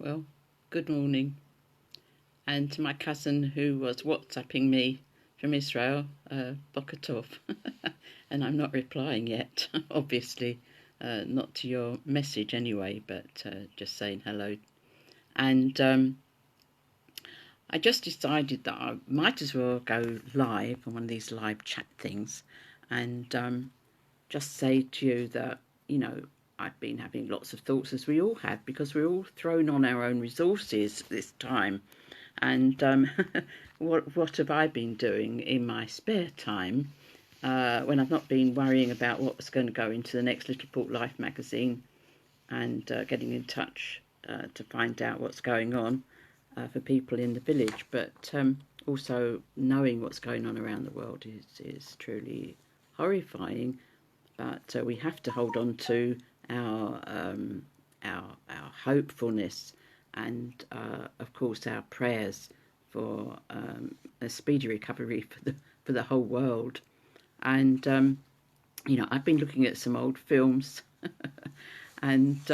Well, good morning. And to my cousin who was WhatsApping me from Israel, Bokatov. And I'm not replying yet, obviously. Not to your message anyway, but just saying hello. And I just decided that I might as well go live on one of these live chat things and just say to you that, I've been having lots of thoughts, as we all have, because we're all thrown on our own resources this time. And what have I been doing in my spare time when I've not been worrying about what's going to go into the next Little Port Life magazine and getting in touch to find out what's going on for people in the village, but also knowing what's going on around the world is truly horrifying. But we have to hold on to our our hopefulness and of course our prayers for a speedy recovery for the whole world. And I've been looking at some old films, and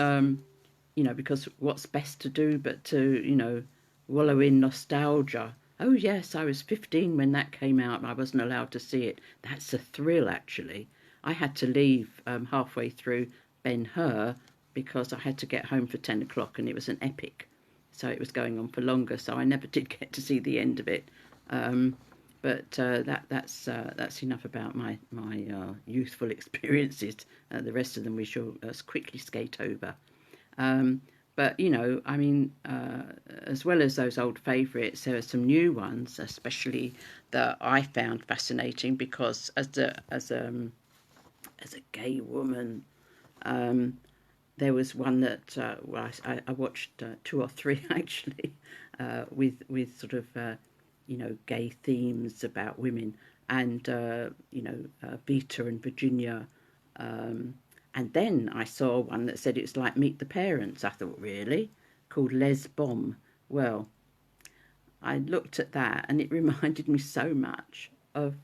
because what's best to do but to wallow in nostalgia. Oh yes, I was 15 when that came out and I wasn't allowed to see it. That's a thrill, actually. I had to leave halfway through Ben-Hur because I had to get home for 10 o'clock and it was an epic. So it was going on for longer, so I never did get to see the end of it. But that's enough about my youthful experiences. The rest of them we shall quickly skate over. But as well as those old favourites, there are some new ones, especially that I found fascinating because as a gay woman, there was one that I watched two or three actually, with sort of gay themes about women, and Vita and Virginia. And then I saw one that said it was like Meet the Parents. I thought, really? Called Les Bomb. Well, I looked at that and it reminded me so much of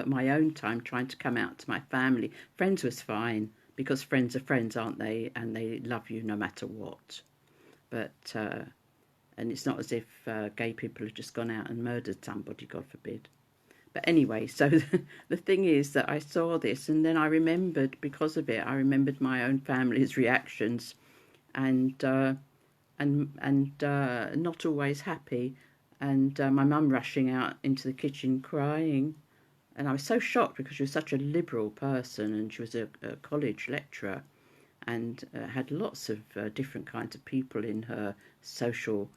my own time trying to come out to my family. Friends was fine because friends are friends, aren't they? And they love you no matter what. But and it's not as if gay people have just gone out and murdered somebody, God forbid. But anyway, so the thing is that I saw this and then I remembered, because of it, I remembered my own family's reactions, and not always happy, and my mum rushing out into the kitchen crying. And I was so shocked because she was such a liberal person and she was a college lecturer and had lots of different kinds of people in her social,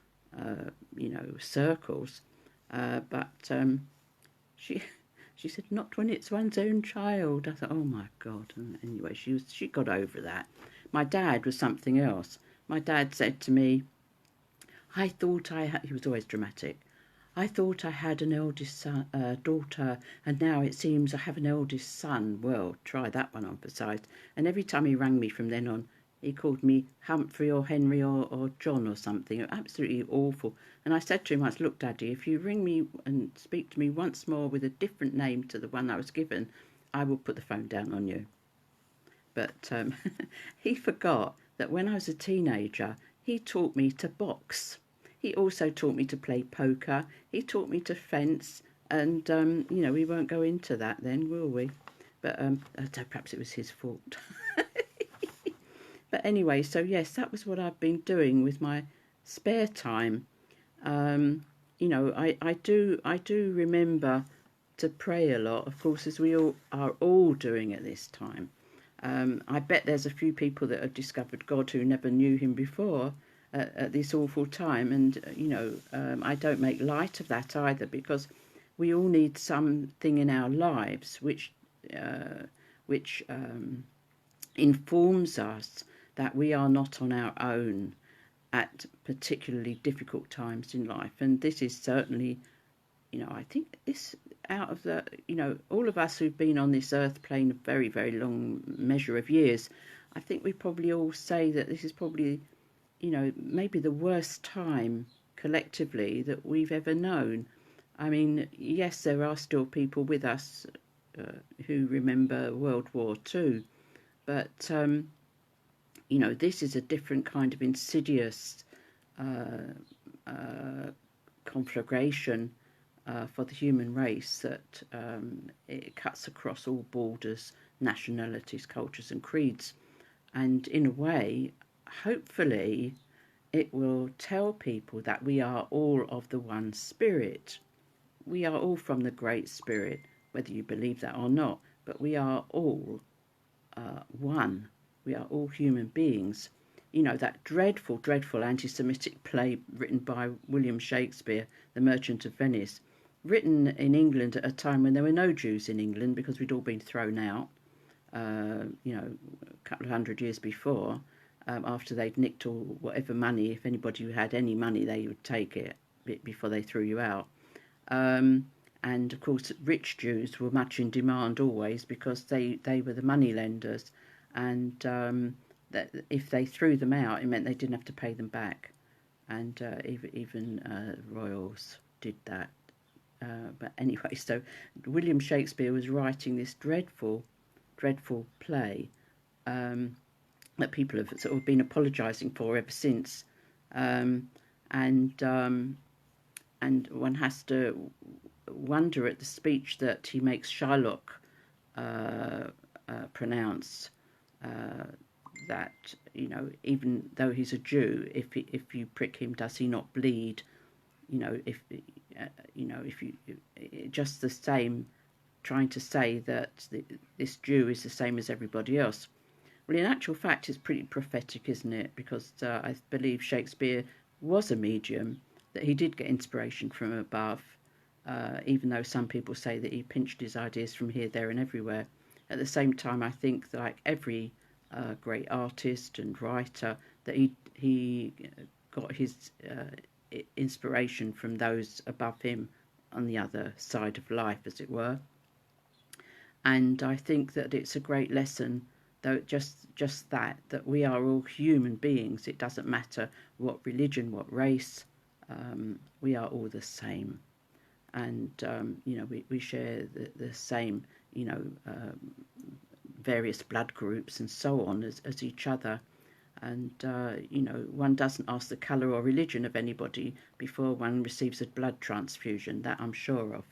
circles. But she said, not when it's one's own child. I thought, oh my God. And anyway, she got over that. My dad was something else. My dad said to me, I thought I had, he was always dramatic, I thought I had an eldest son, daughter, and now it seems I have an eldest son. Well, try that one on for size. And every time he rang me from then on, he called me Humphrey or Henry or John or something. Absolutely awful. And I said to him once, look, Daddy, if you ring me and speak to me once more with a different name to the one I was given, I will put the phone down on you. But he forgot that when I was a teenager, he taught me to box. He also taught me to play poker. He taught me to fence. And, we won't go into that then, will we? But perhaps it was his fault. But anyway, so yes, that was what I've been doing with my spare time. I do remember to pray a lot, of course, as we all are all doing at this time. I bet there's a few people that have discovered God who never knew him before at this awful time. And, I don't make light of that either, because we all need something in our lives which informs us that we are not on our own at particularly difficult times in life. And this is certainly, I think this, out of the, all of us who've been on this earth plane a very, very long measure of years, I think we probably all say that this is probably, maybe the worst time collectively that we've ever known. I mean, yes, there are still people with us who remember World War II, but, this is a different kind of insidious conflagration for the human race that it cuts across all borders, nationalities, cultures and creeds. And in a way, hopefully, it will tell people that we are all of the one spirit. We are all from the Great Spirit, whether you believe that or not, but we are all one. We are all human beings. You know, that dreadful, dreadful anti-Semitic play written by William Shakespeare, The Merchant of Venice, written in England at a time when there were no Jews in England because we'd all been thrown out, a couple of 100 years before, after they'd nicked all whatever money, if anybody who had any money, they would take it before they threw you out. And of course, rich Jews were much in demand always because they were the money lenders, and that if they threw them out, it meant they didn't have to pay them back. And even royals did that. But anyway, so William Shakespeare was writing this dreadful, dreadful play that people have sort of been apologising for ever since, and one has to wonder at the speech that he makes Shylock pronounce, that, you know, even though he's a Jew, if you prick him, does he not bleed? You know, if you just the same, trying to say that this Jew is the same as everybody else. Well, in actual fact, it's pretty prophetic, isn't it? Because I believe Shakespeare was a medium, that he did get inspiration from above, even though some people say that he pinched his ideas from here, there and everywhere. At the same time, I think that, like every great artist and writer, that he got his inspiration from those above him on the other side of life, as it were. And I think that it's a great lesson, though, just that we are all human beings. It doesn't matter what religion, what race, we are all the same. And we share the same, various blood groups and so on as each other. And one doesn't ask the colour or religion of anybody before one receives a blood transfusion, that I'm sure of.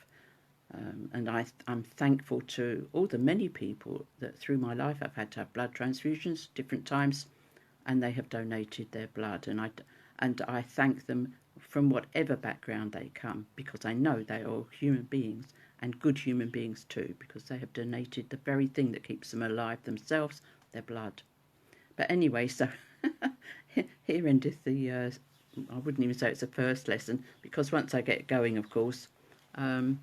And I'm thankful to all the many people that through my life I've had to have blood transfusions different times, and they have donated their blood, and I thank them from whatever background they come, because I know they are all human beings, and good human beings too, because they have donated the very thing that keeps them alive themselves, their blood. But anyway, so here endeth the, I wouldn't even say it's a first lesson, because once I get going, of course, I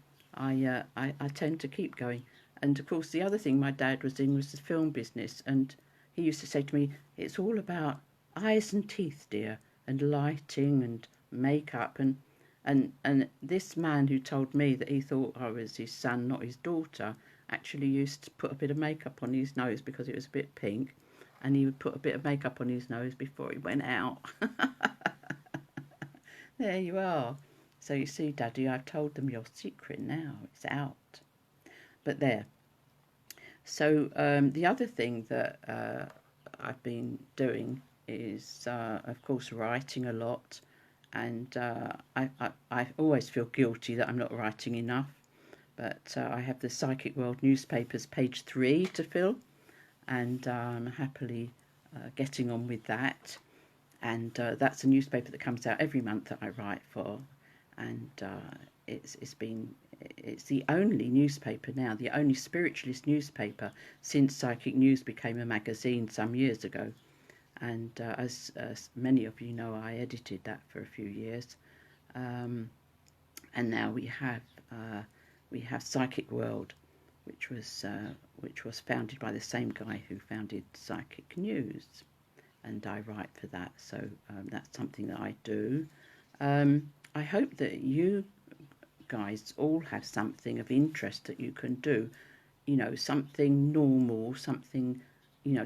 tend to keep going. And of course, the other thing my dad was in was the film business, and he used to say to me, it's all about eyes and teeth, dear, and lighting and makeup. And this man who told me that he thought I was his son, not his daughter, actually used to put a bit of makeup on his nose because it was a bit pink, and he would put a bit of makeup on his nose before he went out. There you are. So you see, Daddy, I've told them your secret now. It's out. But there. So the other thing that I've been doing is, of course, writing a lot. And I always feel guilty that I'm not writing enough. But I have the Psychic World newspapers page 3 to fill. And I'm happily getting on with that. And that's a newspaper that comes out every month that I write for. And it's the only newspaper now, the only spiritualist newspaper since Psychic News became a magazine some years ago. And as many of you know, I edited that for a few years, and now we have Psychic World, which was founded by the same guy who founded Psychic News, and I write for that. So that's something that I do. I hope that you guys all have something of interest that you can do, something normal, something,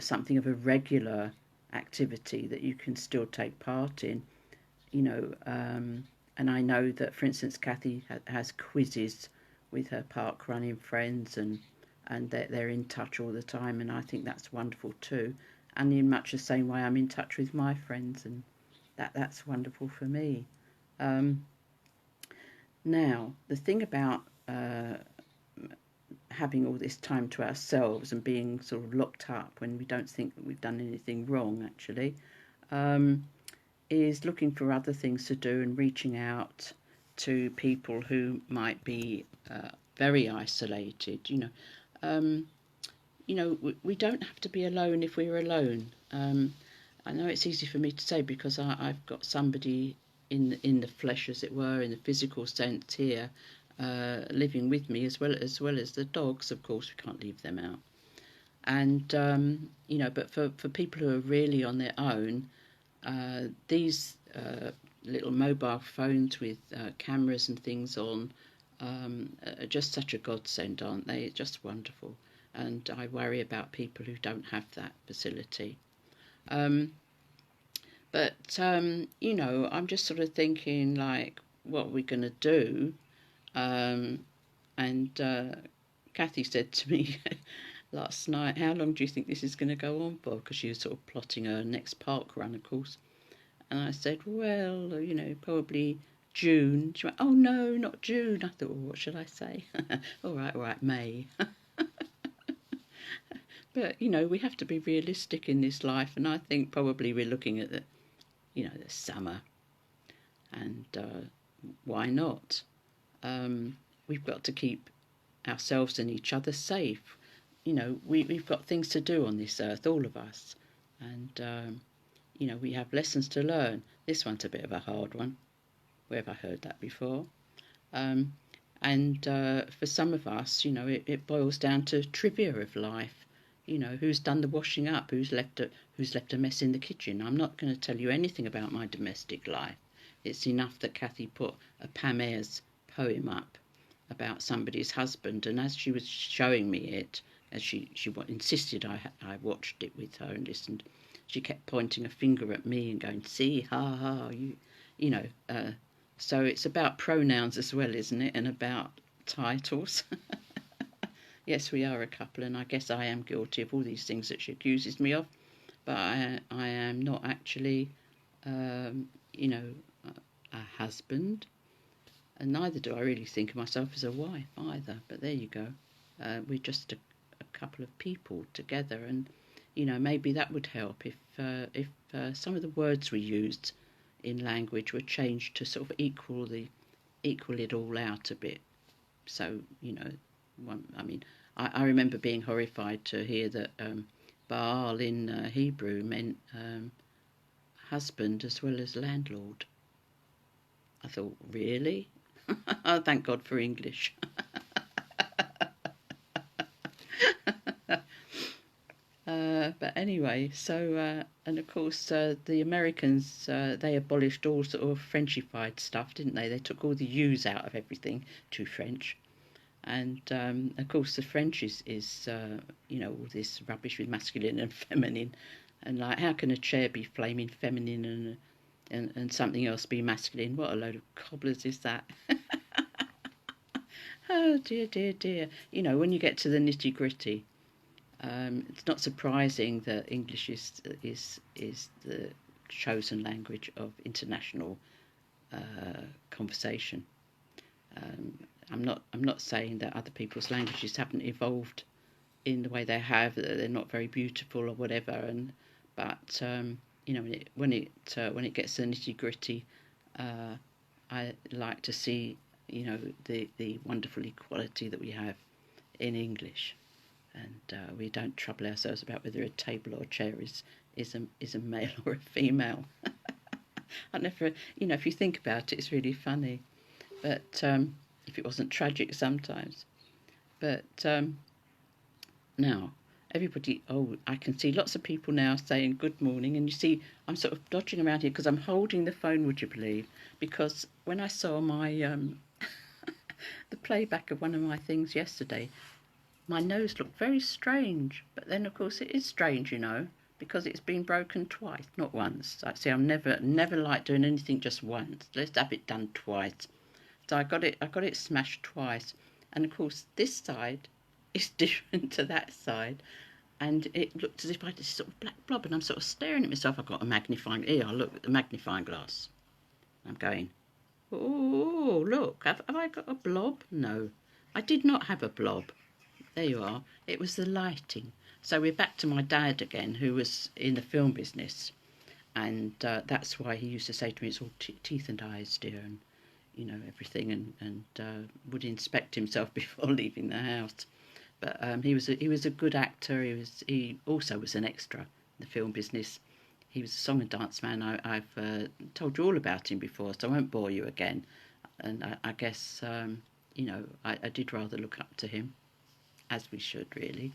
something of a regular activity that you can still take part in, and I know that, for instance, Kathy has quizzes with her park running friends, and they're in touch all the time, and I think that's wonderful too. And in much the same way, I'm in touch with my friends, and that's wonderful for me. Um, Now, the thing about having all this time to ourselves and being sort of locked up when we don't think that we've done anything wrong, actually, um, is looking for other things to do and reaching out to people who might be very isolated. Um, we don't have to be alone if we're alone. I know it's easy for me to say because I've got somebody in the flesh, as it were, in the physical sense here, living with me as well as the dogs. Of course, we can't leave them out. And but for people who are really on their own, these little mobile phones with cameras and things on are just such a godsend, aren't they? Just wonderful. And I worry about people who don't have that facility. Um, but I'm just sort of thinking, like, what are we going to do? Um, and Kathy said to me last night, how long do you think this is going to go on for? Because she was sort of plotting her next park run, of course. And I said, well, probably June. She went, oh, no, not June. I thought, well, what should I say? All right, May. But, we have to be realistic in this life. And I think probably we're looking at the summer. And why not? We've got to keep ourselves and each other safe. We've got things to do on this earth, all of us. And, we have lessons to learn. This one's a bit of a hard one. Where have I heard that before? And for some of us, it boils down to trivia of life. Who's done the washing up? Who's left a mess in the kitchen? I'm not going to tell you anything about my domestic life. It's enough that Kathy put a Pam Ayres poem up about somebody's husband, and as she was showing me it, as she insisted I watched it with her and listened, she kept pointing a finger at me and going, "See, ha ha, you know." So it's about pronouns as well, isn't it, and about titles. Yes, we are a couple, and I guess I am guilty of all these things that she accuses me of, but I am not actually, um, you know, a husband, and neither do I really think of myself as a wife either. But there you go. We're just a couple of people together, and maybe that would help if some of the words we used in language were changed to sort of equal it all out a bit. So I mean, I remember being horrified to hear that Baal in Hebrew meant husband as well as landlord. I thought, really? Oh, thank God for English. But anyway, so and of course the Americans, they abolished all sort of Frenchified stuff, didn't they? They took all the U's out of everything, too French. And of course the French is all this rubbish with masculine and feminine, and like, how can a chair be flaming feminine and something else be masculine? What a load of cobblers is that? Oh dear, dear, dear. When you get to the nitty gritty, it's not surprising that English is the chosen language of international conversation. I'm not saying that other people's languages haven't evolved in the way they have, that they're not very beautiful or whatever. But when it gets to the nitty gritty, I like to see the wonderful equality that we have in English, and we don't trouble ourselves about whether a table or a chair is a male or a female. I never, if you think about it, it's really funny, but if it wasn't tragic sometimes. But now everybody, I can see lots of people now saying good morning, and you see I'm sort of dodging around here because I'm holding the phone, would you believe? Because when I saw my the playback of one of my things yesterday, my nose looked very strange, but then of course it is strange, because it's been broken twice, not once. I see, I'm never like doing anything just once. Let's have it done twice. So I got it smashed twice, and of course this side is different to that side. and it looked as if I had this sort of black blob, and I'm sort of staring at myself. I've got a magnifying, here, I look at the magnifying glass. I'm going, oh, look, have I got a blob? No, I did not have a blob. There you are. It was the lighting. So we're back to my dad again, who was in the film business, and that's why he used to say to me, it's all teeth and eyes, dear, and everything, and would inspect himself before leaving the house. But he was a good actor. He also was an extra in the film business. He was a song and dance man. I've told you all about him before, so I won't bore you again. And I guess I did rather look up to him, as we should really.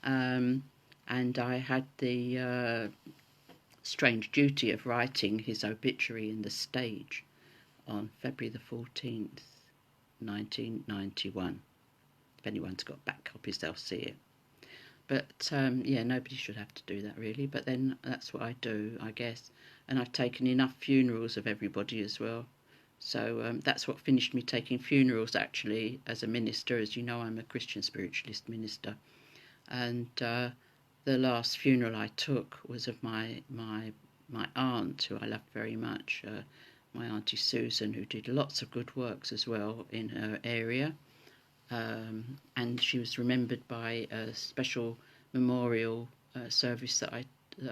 And I had the strange duty of writing his obituary in the Stage on February the 14th, 1991. If anyone's got back copies, they'll see it. But nobody should have to do that really. But then that's what I do, I guess. And I've taken enough funerals of everybody as well. So that's what finished me taking funerals actually as a minister. As you know, I'm a Christian spiritualist minister. And the last funeral I took was of my aunt, who I loved very much, my Auntie Susan, who did lots of good works as well in her area. And she was remembered by a special memorial service that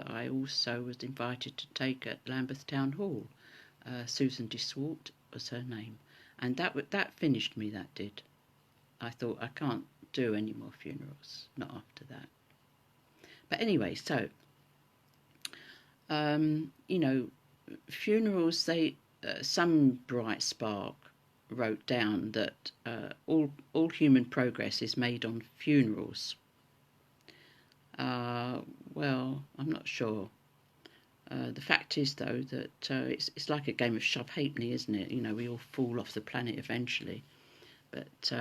I also was invited to take at Lambeth Town Hall. Susan de Swart was her name, and that finished me. That did. I thought I can't do any more funerals, not after that. But anyway, so funerals. Some bright spark wrote down that all human progress is made on funerals. Well, I'm not sure. The fact is, though, that it's like a game of shove halfpenny, isn't it? We all fall off the planet eventually. But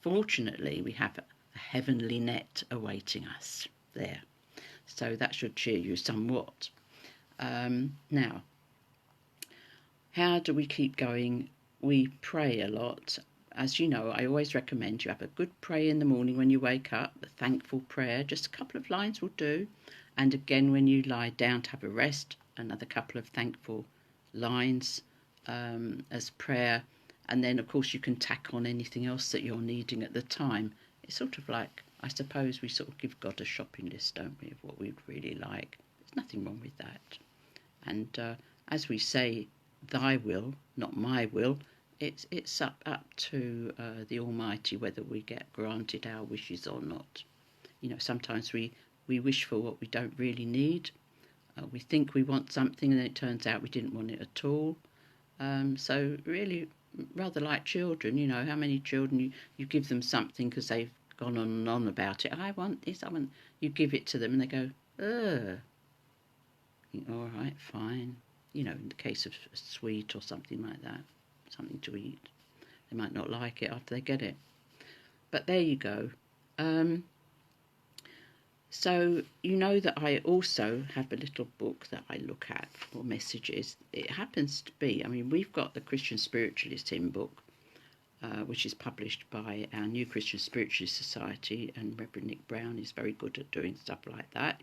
fortunately, we have a heavenly net awaiting us there. So that should cheer you somewhat. Now, how do we keep going? We pray a lot. As you know, I always recommend you have a good prayer in the morning when you wake up, a thankful prayer. Just a couple of lines will do. And again, when you lie down to have a rest, another couple of thankful lines as prayer. And then, of course, you can tack on anything else that you're needing at the time. It's sort of like, I suppose we sort of give God a shopping list, don't we, of what we'd really like. There's nothing wrong with that. And as we say, thy will, not my will, it's up to the Almighty whether we get granted our wishes or not. Sometimes we wish for what we don't really need. We think we want something and then it turns out we didn't want it at all. So really, rather like children, how many children you give them something because they've gone on and on about it. I want this, I want... You give it to them and they go, ugh. All right, fine. In the case of a sweet or something like that, something to eat. They might not like it after they get it. But there you go. So that I also have a little book that I look at for messages. It happens to be, we've got the Christian Spiritualist hymn book, which is published by our New Christian Spiritualist Society, and Reverend Nick Brown is very good at doing stuff like that.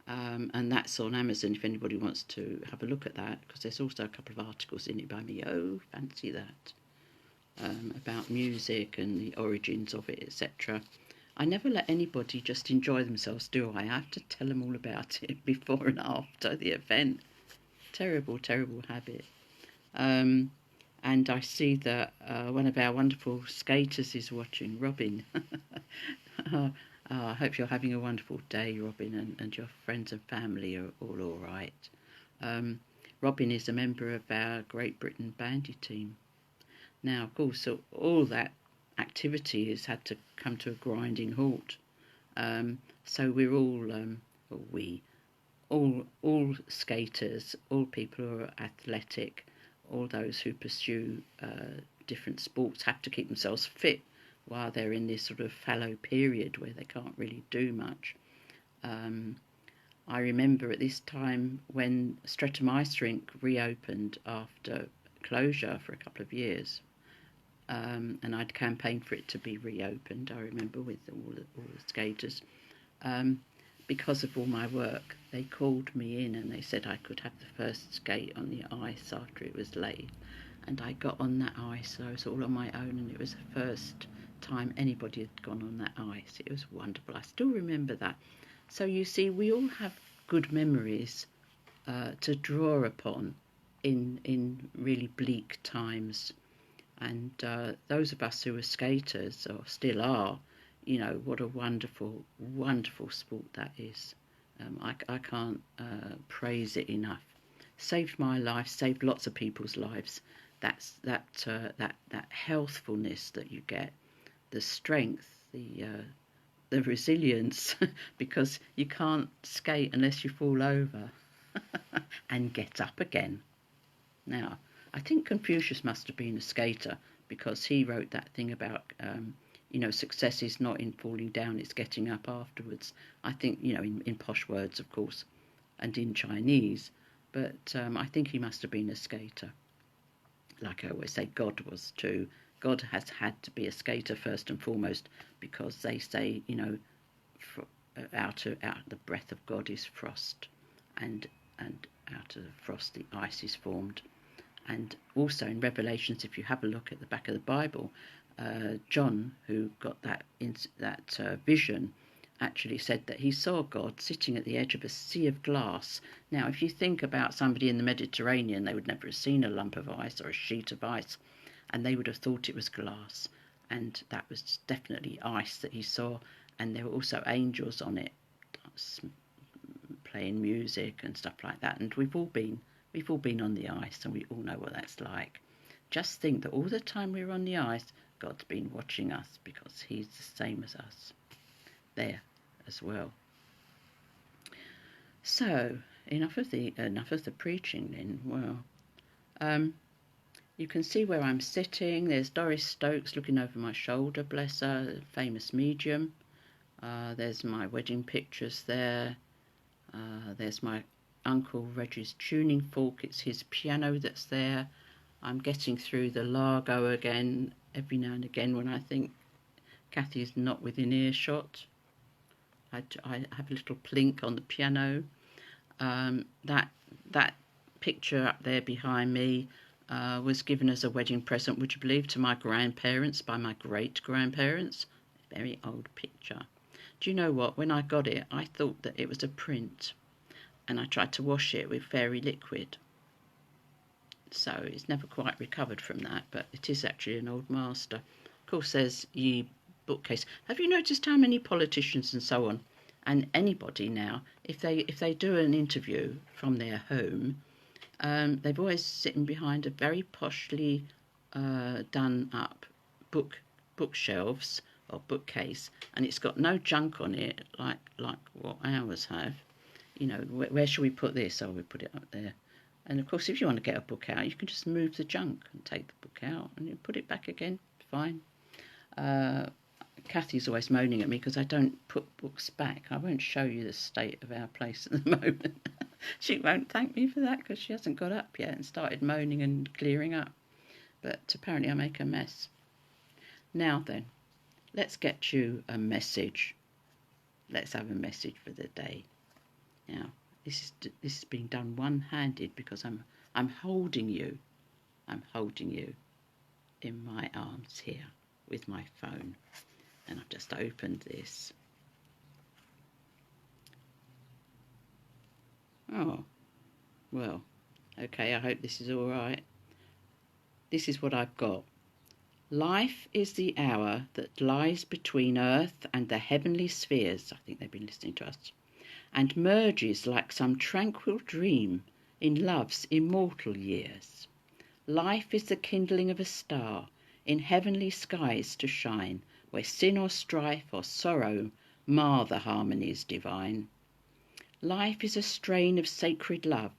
And that's on Amazon if anybody wants to have a look at that, because there's also a couple of articles in it by me. Oh, fancy that. About music and the origins of it, etc. I never let anybody just enjoy themselves, do I? I have to tell them all about it before and after the event. Terrible, terrible habit. And I see that one of our wonderful skaters is watching, Robin. I hope you're having a wonderful day, Robin, and your friends and family are all right. Robin is a member of our Great Britain bandy team. Now, of course, so all that activity has had to come to a grinding halt. So we're all skaters, all people who are athletic, all those who pursue different sports have to keep themselves fit while they're in this sort of fallow period where they can't really do much. I remember at this time when Streatham Ice Rink reopened after closure for a couple of years, and I'd campaigned for it to be reopened, I remember, with all the skaters. because of all my work, they called me in and they said I could have the first skate on the ice after it was laid. And I got on that ice, so I was all on my own, and it was the first time anybody had gone on that ice. It was wonderful. I still remember that. So you see, we all have good memories to draw upon in really bleak times. And those of us who are skaters, or still are, you know, what a wonderful, wonderful sport that is. I can't praise it enough. Saved my life, saved lots of people's lives. That's that healthfulness that you get, the strength, the resilience, because you can't skate unless you fall over and get up again. Now, I think Confucius must have been a skater, because he wrote that thing about, success is not in falling down, it's getting up afterwards. I think, in posh words, of course, and in Chinese, but I think he must have been a skater. Like I always say, God was too. God has had to be a skater first and foremost, because they say, out of the breath of God is frost, and out of the frost the ice is formed. And also in Revelations, if you have a look at the back of the Bible, John, who got that vision, actually said that he saw God sitting at the edge of a sea of glass. Now, if you think about somebody in the Mediterranean, they would never have seen a lump of ice or a sheet of ice, and they would have thought it was glass. And that was definitely ice that he saw, and there were also angels on it, playing music and stuff like that. And we've all been on the ice, and we all know what that's like. Just think that all the time we were on the ice, God's been watching us, because he's the same as us there as well. So enough of the preaching then. Well, you can see where I'm sitting. There's Doris Stokes looking over my shoulder, bless her, famous medium. There's my wedding pictures there. There's my Uncle Reggie's tuning fork. It's his piano that's there. I'm getting through the Largo again every now and again when I think Kathy's not within earshot. I have a little plink on the piano. That picture up there behind me was given as a wedding present, would you believe, to my grandparents by my great-grandparents. A very old picture. Do you know what? When I got it, I thought that it was a print, and I tried to wash it with fairy liquid. So it's never quite recovered from that, but it is actually an old master. Of course, there's Ye bookcase. Have you noticed how many politicians and so on, and anybody now, if they do an interview from their home, they've always sitting behind a very poshly done up bookshelves or bookcase, and it's got no junk on it like what ours have. Where shall we put this? Oh, we put it up there. And of course, if you want to get a book out, you can just move the junk and take the book out and you put it back again. Fine. Kathy's always moaning at me because I don't put books back. I won't show you the state of our place at the moment. She won't thank me for that because she hasn't got up yet and started moaning and clearing up. But apparently I make a mess. Now then, let's get you a message. Let's have a message for the day. Now, this is being done one-handed because I'm holding you. I'm holding you in my arms here with my phone. And I've just opened this. Oh, well, okay, I hope this is all right. This is what I've got. Life is the hour that lies between earth and the heavenly spheres. I think they've been listening to us. And merges like some tranquil dream in love's immortal years. Life is the kindling of a star in heavenly skies to shine, where sin or strife or sorrow mar the harmonies divine. Life is a strain of sacred love,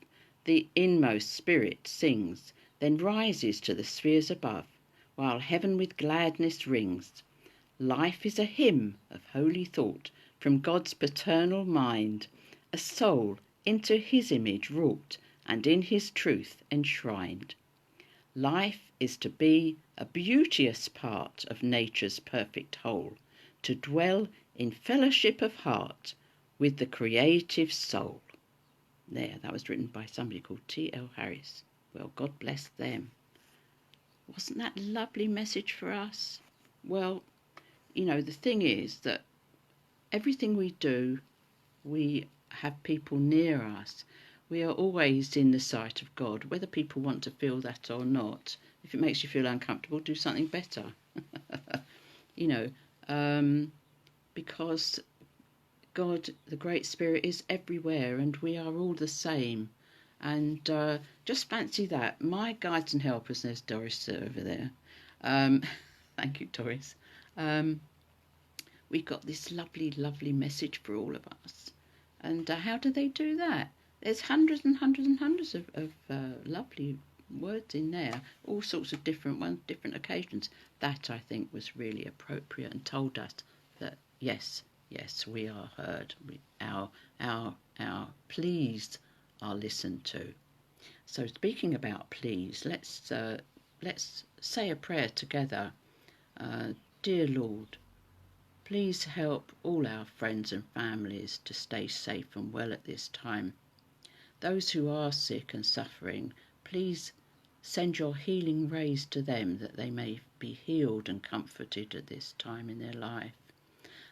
the inmost spirit sings, then rises to the spheres above, while heaven with gladness rings. Life is a hymn of holy thought from God's paternal mind, a soul into his image wrought and in his truth enshrined. Life is to be a beauteous part of nature's perfect whole, to dwell in fellowship of heart with the creative soul. There, that was written by somebody called T.L. Harris. Well, God bless them. Wasn't that a lovely message for us? Well, you know, the thing is that everything we do, we have people near us. We are always in the sight of God, whether people want to feel that or not. If it makes you feel uncomfortable, do something better. You know, because God, the Great Spirit, is everywhere and we are all the same. And just fancy that. My guides and helpers, there's Doris over there. Thank you, Doris. We've got this lovely, lovely message for all of us. And how do they do that? There's hundreds and hundreds and hundreds of lovely words in there, all sorts of different ones, different occasions. That, I think, was really appropriate and told us that, yes, we are heard. Our pleas are listened to. So speaking about pleas, let's say a prayer together. Dear Lord, please help all our friends and families to stay safe and well at this time. Those who are sick and suffering, please send your healing rays to them that they may be healed and comforted at this time in their life.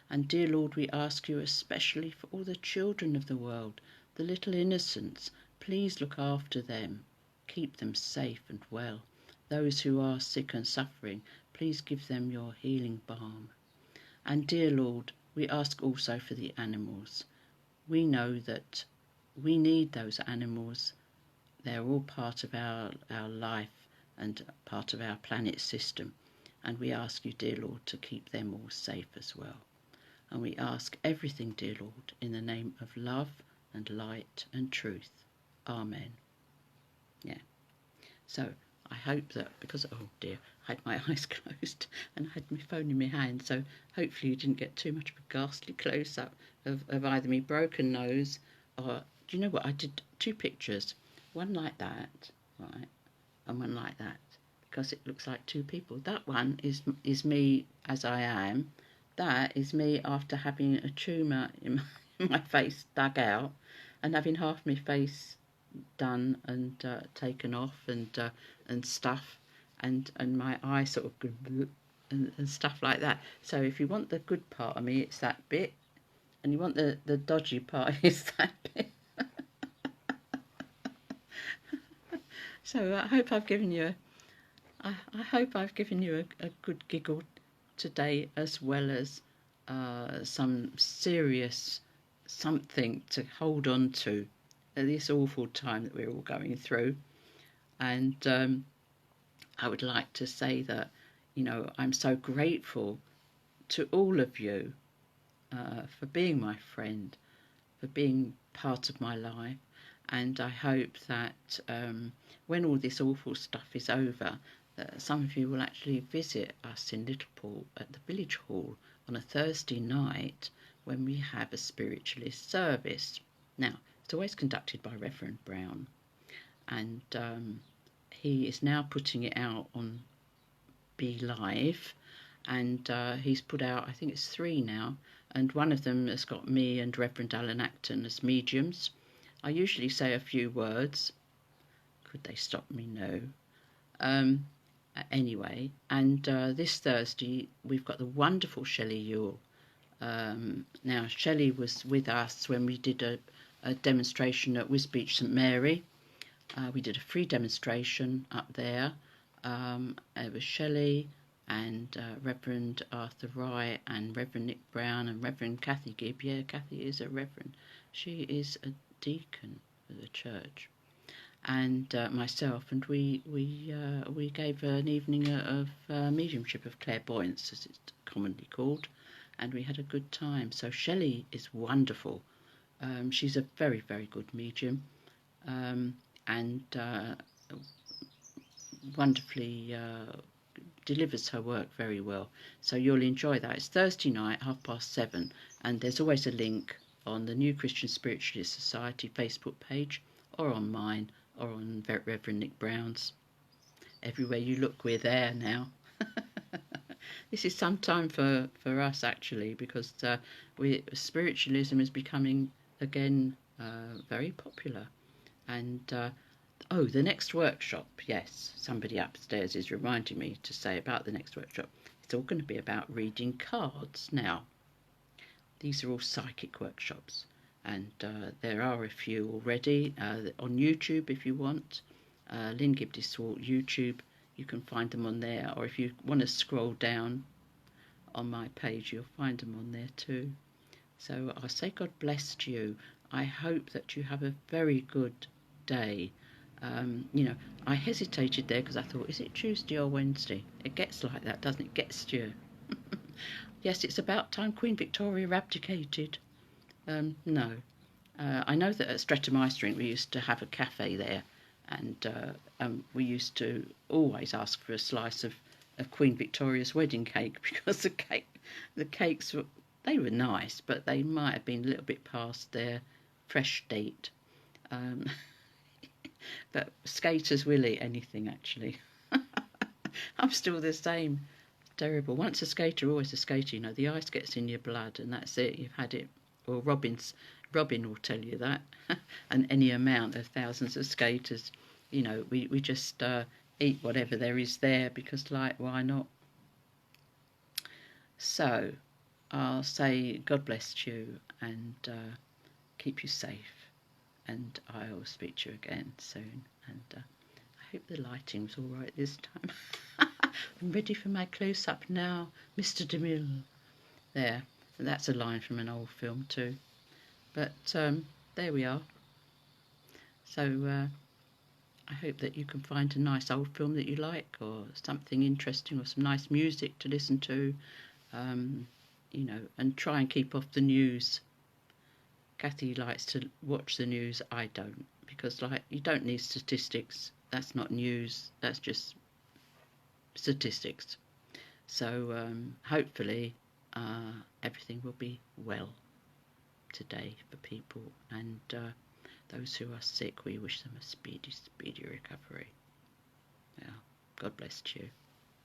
And dear Lord, we ask you especially for all the children of the world, the little innocents, please look after them, keep them safe and well. Those who are sick and suffering, please give them your healing balm. And dear Lord, we ask also for the animals. We know that we need those animals. They're all part of our life and part of our planet system. And we ask you, dear Lord, to keep them all safe as well. And we ask everything, dear Lord, in the name of love and light and truth. Amen. Yeah. So I hope that, because, oh dear, I had my eyes closed and I had my phone in my hand, so hopefully you didn't get too much of a ghastly close-up of either me broken nose or, do you know what, I did 2 pictures, one like that, right, and one like that, because it looks like 2 people. That one is me as I am. That is me after having a tumour in my face dug out and having half my face done and taken off and stuff, and my eye sort of and stuff like that. So if you want the good part of me, it's that bit, and you want the dodgy part, it's that bit. So I hope I've given you a good giggle today, as well as some serious something to hold on to at this awful time that we're all going through. And I would like to say that, you know, I'm so grateful to all of you for being my friend, for being part of my life. And I hope that when all this awful stuff is over, that some of you will actually visit us in Littlepool at the Village Hall on a Thursday night when we have a spiritualist service. Now, it's always conducted by Reverend Brown, and he is now putting it out on Be Live, and he's put out, I think it's 3 now, and one of them has got me and Reverend Alan Acton as mediums. I usually say a few words. Could they stop me? No. Anyway, and this Thursday we've got the wonderful Shelley Ewell. Now, Shelley was with us when we did a demonstration at Wisbeach St Mary. We did a free demonstration up there. It was Shelley and Reverend Arthur Wright and Reverend Nick Brown and Reverend Kathy Gibb. Yeah, Kathy is a reverend. She is a deacon of the church. And myself, and we gave an evening of mediumship, of clairvoyance, as it's commonly called, and we had a good time. So Shelley is wonderful. She's a very, very good medium, and wonderfully delivers her work very well. So you'll enjoy that. It's Thursday night, 7:30, and there's always a link on the New Christian Spiritualist Society Facebook page, or on mine, or on Reverend Nick Brown's. Everywhere you look, we're there now. this is some time for us actually, because spiritualism is becoming again very popular. And oh, the next workshop, yes, somebody upstairs is reminding me to say about the next workshop. It's all going to be about reading cards now. These are all psychic workshops, and there are a few already on YouTube if you want. Lyn Gibb-de YouTube, you can find them on there, or if you want to scroll down on my page, you'll find them on there too. So I say God bless you. I hope that you have a very good day. You know, I hesitated there because I thought, is it Tuesday or Wednesday? It gets like that, doesn't it? It gets to you. Yes, it's about time Queen Victoria abdicated. No. I know that at Streatham Ice Rink we used to have a cafe there, and we used to always ask for a slice of Queen Victoria's wedding cake, because the cakes were, they were nice, but they might have been a little bit past their fresh date. But skaters will eat anything actually. I'm still the same. Terrible. Once a skater, always a skater. You know, the ice gets in your blood, and that's it. You've had it. Well, Robin will tell you that. And any amount of thousands of skaters, you know, we just eat whatever there is there, because, like, why not? So, I'll say God bless you, and keep you safe. And I'll speak to you again soon. And I hope the lighting was all right this time. I'm ready for my close-up now, Mr. DeMille. There, and that's a line from an old film too. But there we are. So I hope that you can find a nice old film that you like, or something interesting, or some nice music to listen to. You know, and try and keep off the news. Kathy likes to watch the news. I don't, because, like, you don't need statistics. That's not news. That's just statistics. So hopefully everything will be well today for people, and those who are sick, we wish them a speedy recovery. Yeah, God bless you.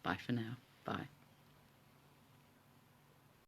Bye for now. Bye.